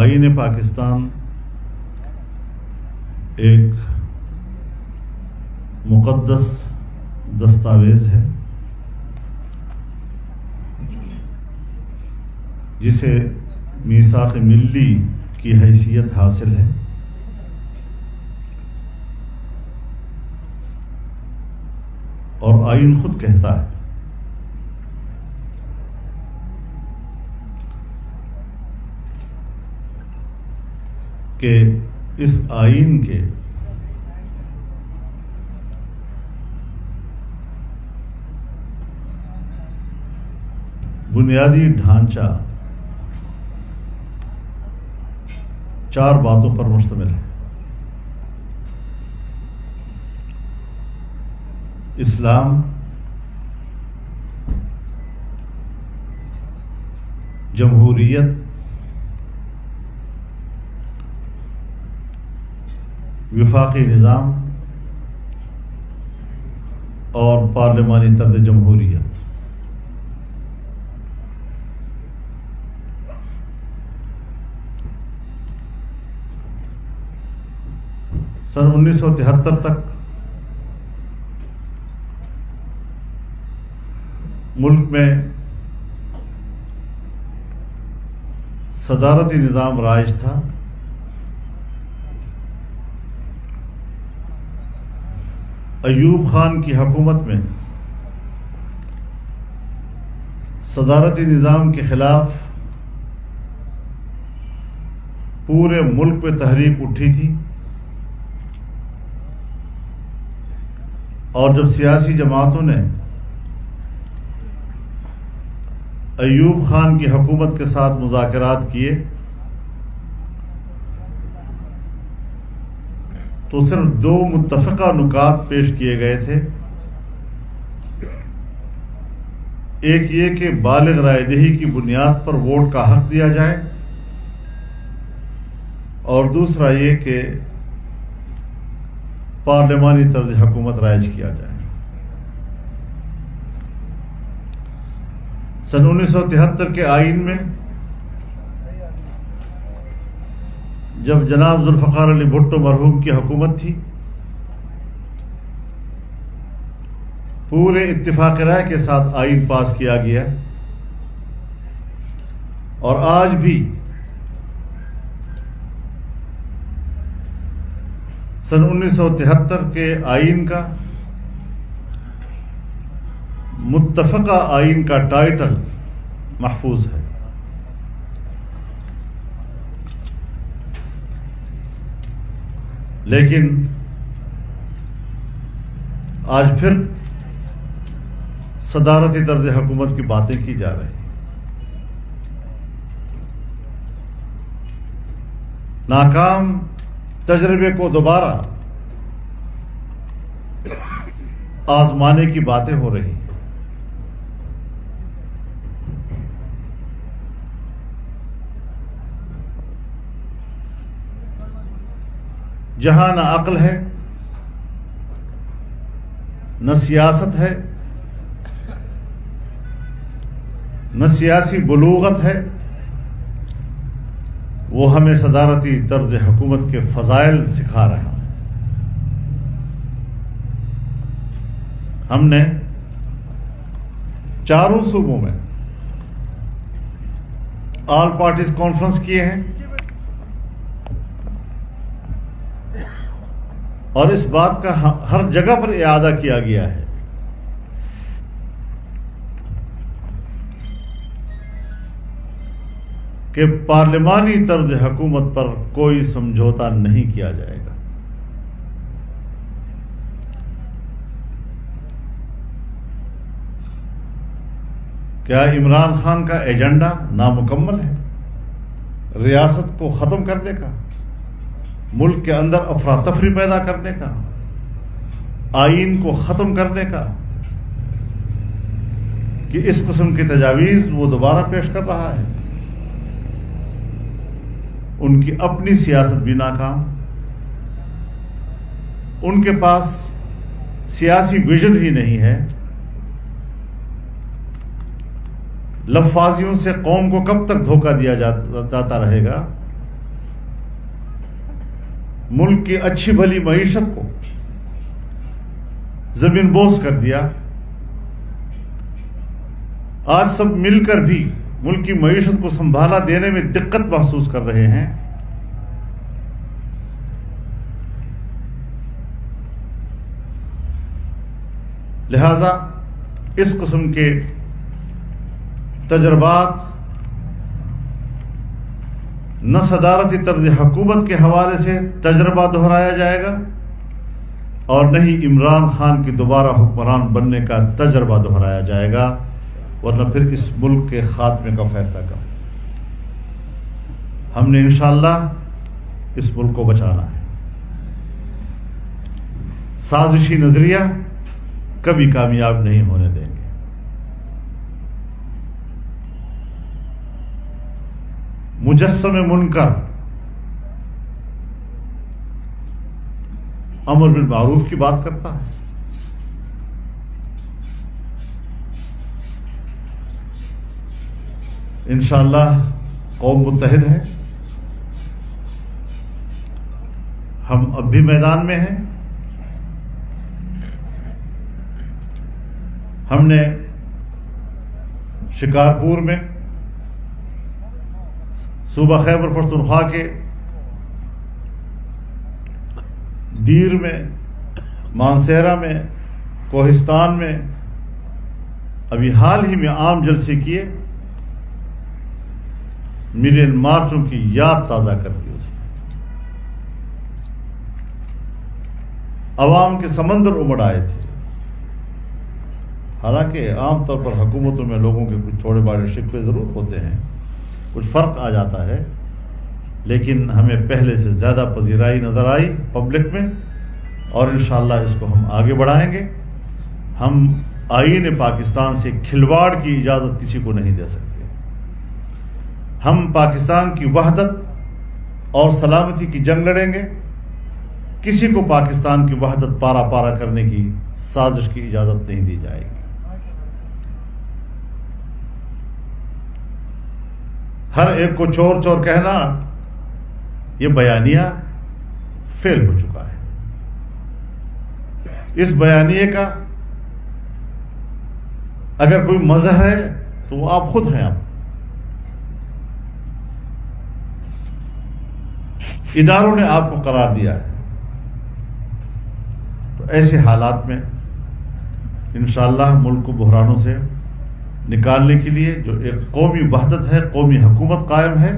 آئین پاکستان ایک مقدس دستاویز ہے جسے میثاق ملی کی حیثیت حاصل ہے۔ اور آئین خود کہتا ہے کہ اس آئین کے بنیادی ڈھانچہ 4 باتوں پر مشتمل ہے: اسلام، جمہوریت، وفاقی نظام اور پارلیمانی طرز جمہوریت۔ سن 1973 تک ملک میں صدارتی نظام رائج تھا۔ ایوب خان کی حکومت میں صدارتی نظام کے خلاف پورے ملک میں تحریک اٹھی تھی، اور جب سیاسی جماعتوں نے ایوب خان کی حکومت کے ساتھ مذاکرات کیے تو صرف 2 متفقہ نکات پیش کیے گئے تھے۔ ایک یہ کہ بالغ رائے دہی کی بنیاد پر ووٹ کا حق دیا جائے، اور دوسرا یہ کہ پارلیمانی طرز حکومت رائج کیا جائے۔ سن 1973 کے آئین میں جب جناب ذوالفقار علی بھٹو مرحوم کی حکومت تھی، پورے اتفاق رائے کے ساتھ آئین پاس کیا گیا، اور آج بھی سن 1973 کے آئین کا متفقہ آئین کا ٹائٹل محفوظ ہے۔ لیکن آج پھر صدارتی طرز حکومت کی باتیں کی جا رہی ہیں۔ ناکام تجربے کو دوبارہ آزمانے کی باتیں ہو رہی ہیں۔ جہاں نہ عقل ہے، نہ سیاست ہے، نہ سیاسی بلوغت ہے، وہ ہمیں صدارتی طرز حکومت کے فضائل سکھا رہا ہے۔ ہم نے 4 صوبوں میں آل پارٹیز کانفرنس کیے ہیں، اور اس بات کا ہر جگہ پر اعادہ کیا گیا ہے کہ پارلیمانی طرز حکومت پر کوئی سمجھوتا نہیں کیا جائے گا۔ کیا عمران خان کا ایجنڈا نامکمل ہے؟ ریاست کو ختم کرنے کا، ملک کے اندر افراتفری پیدا کرنے کا، آئین کو ختم کرنے کا، کہ اس قسم کی تجاویز وہ دوبارہ پیش کر رہا ہے۔ ان کی اپنی سیاست بھی ناکام، ان کے پاس سیاسی ویژن ہی نہیں ہے۔ لفاظیوں سے قوم کو کب تک دھوکہ دیا جاتا رہے گا؟ ملک کی اچھی بھلی معیشت کو زمین بوس کر دیا. آج سب مل کر بھی ملک کی معیشت کو سنبھالا دینے میں دقت محسوس کر رہے ہیں. لہذا اس قسم کے تجربات نہ صدارتی طرز حکومت کے حوالے سے تجربہ دہرایا جائے گا اور نہ ہی عمران خان کی دوبارہ حکمران بننے کا تجربہ دہرایا جائے گا، ورنہ پھر اس ملک کے خاتمے کا فیصلہ کریں. ہم نے انشاءاللہ اس ملک کو بچانا ہے. سازشی نظریہ کبھی کامیاب نہیں ہونے دیں گے. مجسم منکر امر بالمعروف کی بات کرتا ہے. انشاءاللہ قوم متحد ہے. ہم اب بھی میدان میں ہیں. ہم نے شکارپور میں، صوبہ خیبر پختونخوا کے دیر میں، مانسہرہ میں، کوہستان میں ابھی حال ہی میں عام جلسے کیے. ملین مارچوں کی یاد تازہ کرتی اس میں. عوام کے سمندر امڑ آئے تھے. حالانکہ عام طور پر حکومتوں میں لوگوں کے کچھ تھوڑے بڑے شکوے ضرور ہوتے ہیں، کچھ فرق آ جاتا ہے، لیکن ہمیں پہلے سے زیادہ پذیرائی نظر آئی پبلک میں، اور انشاءاللہ اس کو ہم آگے بڑھائیں گے. ہم آئین پاکستان سے کھلواڑ کی اجازت کسی کو نہیں دے سکتے. ہم پاکستان کی وحدت اور سلامتی کی جنگ لڑیں گے. کسی کو پاکستان کی وحدت پارا پارا کرنے کی سازش کی اجازت نہیں دی جائے گی. ہر ایک کو چور چور کہنا یہ بیانیہ فیل ہو چکا ہے. اس بیانیے کا اگر کوئی مظہر ہے تو وہ آپ خود ہیں. آپ اداروں نے آپ کو قرار دیا ہے. تو ایسے حالات میں انشاءاللہ ملک کو بحرانوں سے نکالنے کے لیے جو ایک قومی وحدت ہے، قومی حکومت قائم ہے،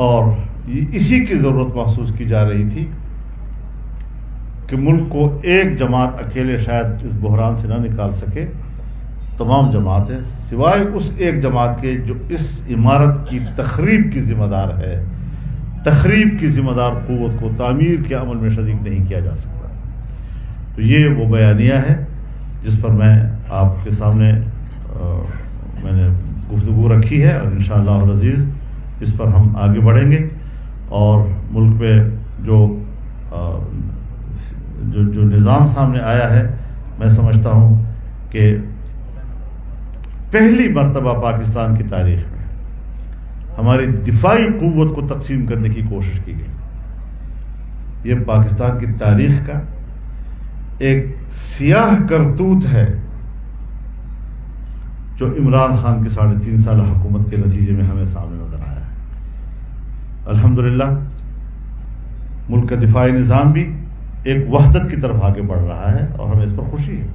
اور اسی کی ضرورت محسوس کی جا رہی تھی کہ ملک کو ایک جماعت اکیلے شاید اس بحران سے نہ نکال سکے. تمام جماعتیں سوائے اس ایک جماعت کے جو اس عمارت کی تخریب کی ذمہ دار ہے، تخریب کی ذمہ دار قوت کو تعمیر کے عمل میں شریک نہیں کیا جا سکتا. تو یہ وہ بیانیہ ہے جس پر میں آپ کے سامنے میں نے گفتگو رکھی ہے، اور انشاءاللہ العزیز اس پر ہم آگے بڑھیں گے. اور ملک پہ جو نظام سامنے آیا ہے، میں سمجھتا ہوں کہ پہلی مرتبہ پاکستان کی تاریخ میں ہماری دفاعی قوت کو تقسیم کرنے کی کوشش کی گئی. یہ پاکستان کی تاریخ کا ایک سیاہ کرتوت ہے جو عمران خان کی 3.5 سالہ حکومت کے نتیجے میں ہمیں سامنے نظر آیا ہے. الحمدللہ ملک کا دفاعی نظام بھی ایک وحدت کی طرف آگے بڑھ رہا ہے، اور ہمیں اس پر خوشی ہے.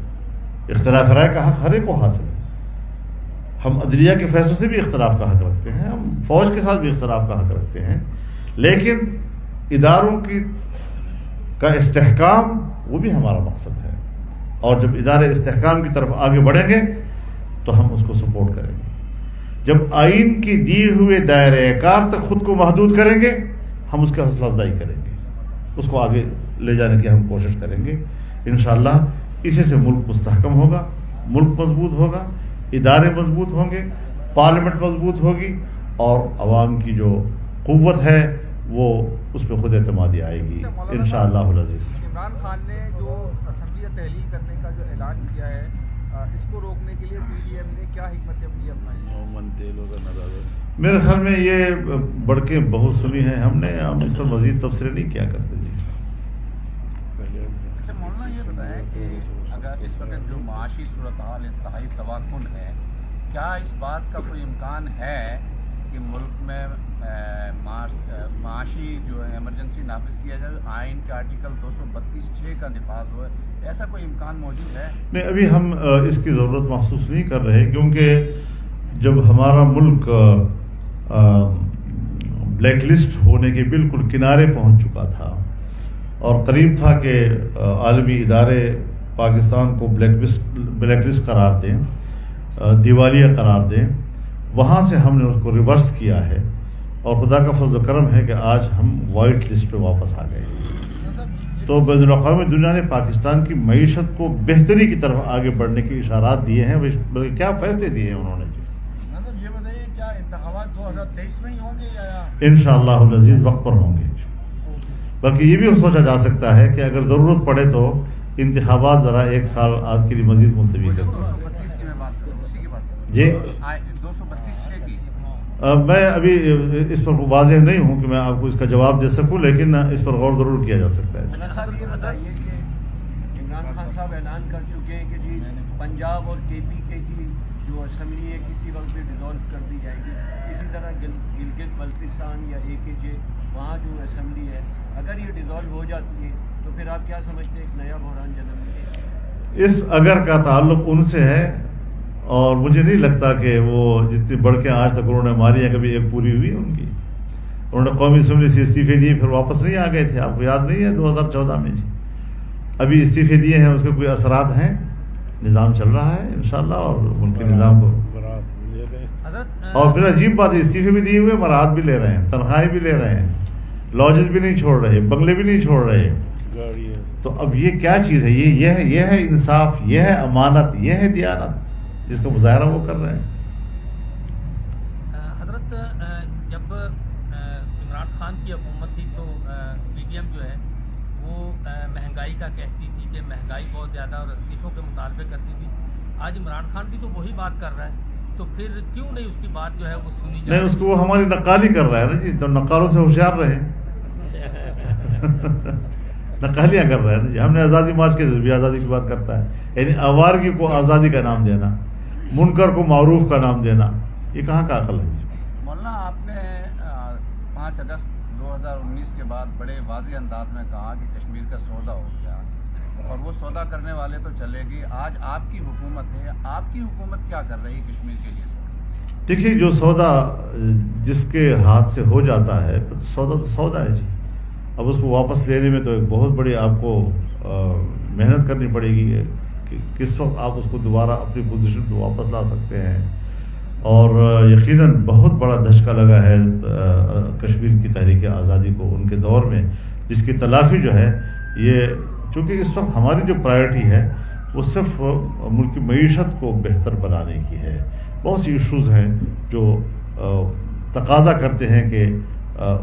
اختلاف رائے کا حق ہر ایک کو حاصل ہے. ہم عدلیہ کے فیصلوں سے بھی اختلاف کا حق رکھتے ہیں، ہم فوج کے ساتھ بھی اختلاف کا حق رکھتے ہیں، لیکن اداروں کا استحکام وہ بھی ہمارا مقصد ہے. اور جب ادارے استحکام کی طرف آگے بڑھیں گے تو ہم اس کو سپورٹ کریں گے. جب آئین کی دیے ہوئے دائرۂ کار تک خود کو محدود کریں گے، ہم اس کی حوصلہ افزائی کریں گے، اس کو آگے لے جانے کی ہم کوشش کریں گے. انشاءاللہ اسی سے ملک مستحکم ہوگا، ملک مضبوط ہوگا، ادارے مضبوط ہوں گے، پارلیمنٹ مضبوط ہوگی، اور عوام کی جو قوت ہے وہ اس پہ خود اعتمادی آئے گی انشاءاللہ العزیز. عمران خان نے جو اسمبلی تحلیل کرنے کا جو اعلان کیا ہے، اس کو روکنے کے لیے پی ڈی ایم نے کیا حکمت عملی اپنائی ہے؟ میرے خیال میں یہ بڑکیں بہت سنی ہیں ہم نے، ہم اس پر مزید تبصرے نہیں کیا کرتے جی۔ اچھا مولانا یہ بتائیں کہ اگر اس وقت جو معاشی صورتحال انتہائی تباکن ہے، کیا اس بات کا کوئی امکان ہے کہ ملک میں معاشی جو ہے ایمرجنسی نافذ کیا جائے، آئین کے آرٹیکل 232(6) کا نفاذ ہو؟ ایسا کوئی امکان موجود ہے؟ نہیں، ابھی ہم اس کی ضرورت محسوس نہیں کر رہے، کیونکہ جب ہمارا ملک بلیک لسٹ ہونے کے بالکل کنارے پہنچ چکا تھا اور قریب تھا کہ عالمی ادارے پاکستان کو بلیک لسٹ قرار دیں، دیوالیہ قرار دیں، وہاں سے ہم نے اس کو ریورس کیا ہے اور خدا کا فضل و کرم ہے کہ آج ہم وائٹ لسٹ پہ واپس آ گئے۔ تو بین الاقوامی دنیا نے پاکستان کی معیشت کو بہتری کی طرف آگے بڑھنے کے اشارات دیے ہیں، بلکہ کیا فیصلے دیے ہیں انہوں نے جی۔ یہ بتائیے کیا انتخابات 2023 میں ہی ہوں گے یا انشاءاللہ العزیز وقت پر ہوں گے؟ بلکہ یہ بھی سوچا جا سکتا ہے کہ اگر ضرورت پڑے تو انتخابات ذرا ایک سال آج کے لیے مزید ملتوی کر دیں۔ 232 کی میں بات کروں، اسی کی بات کروں جی، 232(6) کی۔ میں ابھی اس پر واضح نہیں ہوں کہ میں آپ کو اس کا جواب دے سکوں، لیکن اس پر غور ضرور کیا جا سکتا ہے۔ صاحب یہ بتائیے کہ عمران خان صاحب اعلان کر چکے ہیں کہ جی پنجاب اور KPK کی جو اسمبلی ہے کسی وقت بھی ڈیزالو کر دی جائے گی، اسی طرح گلگت بلتستان یا AKJ وہاں جو اسمبلی ہے اگر یہ ڈیزالو ہو جاتی ہے تو پھر آپ کیا سمجھتے ہیں ایک نیا بحران جنم لے گا؟ اس اگر کا تعلق ان سے ہے اور مجھے نہیں لگتا کہ وہ جتنی بڑھ کے آج تک انہوں نے ماری ہیں کبھی ایک پوری ہوئی ان کی۔ انہوں نے قومی اسمبلی سے استعفے دیے، پھر واپس نہیں آ گئے تھے، آپ کو یاد نہیں ہے 2014 میں جی؟ ابھی استعفے دیے ہیں، اس کے کوئی اثرات ہیں؟ نظام چل رہا ہے انشاءاللہ اور ملک کے نظام کو، اور پھر عجیب بات ہے استعفے بھی دیے ہوئے، برات بھی لے رہے ہیں، تنخواہیں بھی لے رہے ہیں، لاجز بھی نہیں چھوڑ رہے، بنگلے بھی نہیں چھوڑ رہے۔ تو اب یہ کیا چیز ہے؟ یہ ہے انصاف، یہ ہے امانت، یہ ہے دیانت جس کا مظاہرہ وہ کر رہے ہیں۔ حضرت جب عمران خان کی حکومت تھی تو PDM جو ہے وہ مہنگائی کا کہتی تھی کہ مہنگائی بہت زیادہ اور استعفوں کے مطالبے کرتی تھی۔ آج عمران خان بھی تو وہی بات کر رہا ہے، تو پھر کیوں نہیں اس کی بات جو ہے وہ سنی جائے؟ نہیں، اس کو وہ ہماری نقالی کر رہا ہے نا جی، تو نقالوں سے ہوشیار رہے نقالیاں کر رہے ہیں جی۔ ہم نے آزادی مارچ کے ذریعے آزادی کی بات کرتا ہے، یعنی آوارگی کو آزادی کا نام دینا، منکر کو معروف کا نام دینا، یہ کہاں کا عقل ہے جی؟ مولانا آپ نے 5 اگست 2019 کے بعد بڑے واضح انداز میں کہا کہ کشمیر کا سودا ہو گیا اور وہ سودا کرنے والے تو چلے گی، آج آپ کی حکومت ہے، آپ کی حکومت کیا کر رہی ہے کشمیر کے لیے؟ دیکھیے، جو سودا جس کے ہاتھ سے ہو جاتا ہے تو سودا تو سودا ہے جی۔ اب اس کو واپس لینے میں تو ایک بہت بڑی آپ کو محنت کرنی پڑے گی کہ کس وقت آپ اس کو دوبارہ اپنی پوزیشن پہ واپس لا سکتے ہیں، اور یقیناً بہت بڑا دھچکا لگا ہے کشمیر کی تحریک آزادی کو ان کے دور میں، جس کی تلافی جو ہے یہ، چونکہ اس وقت ہماری جو پرائرٹی ہے وہ صرف ملک کی معیشت کو بہتر بنانے کی ہے۔ بہت سی ایشوز ہیں جو تقاضا کرتے ہیں کہ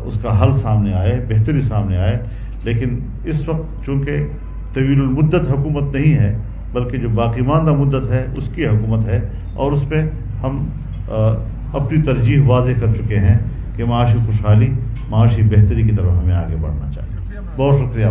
اس کا حل سامنے آئے، بہتری سامنے آئے، لیکن اس وقت چونکہ طویل المدت حکومت نہیں ہے بلکہ جو باقی ماندہ مدت ہے اس کی حکومت ہے، اور اس پہ ہم اپنی ترجیح واضح کر چکے ہیں کہ معاشی خوشحالی، معاشی بہتری کی طرف ہمیں آگے بڑھنا چاہیے۔ بہت شکریہ۔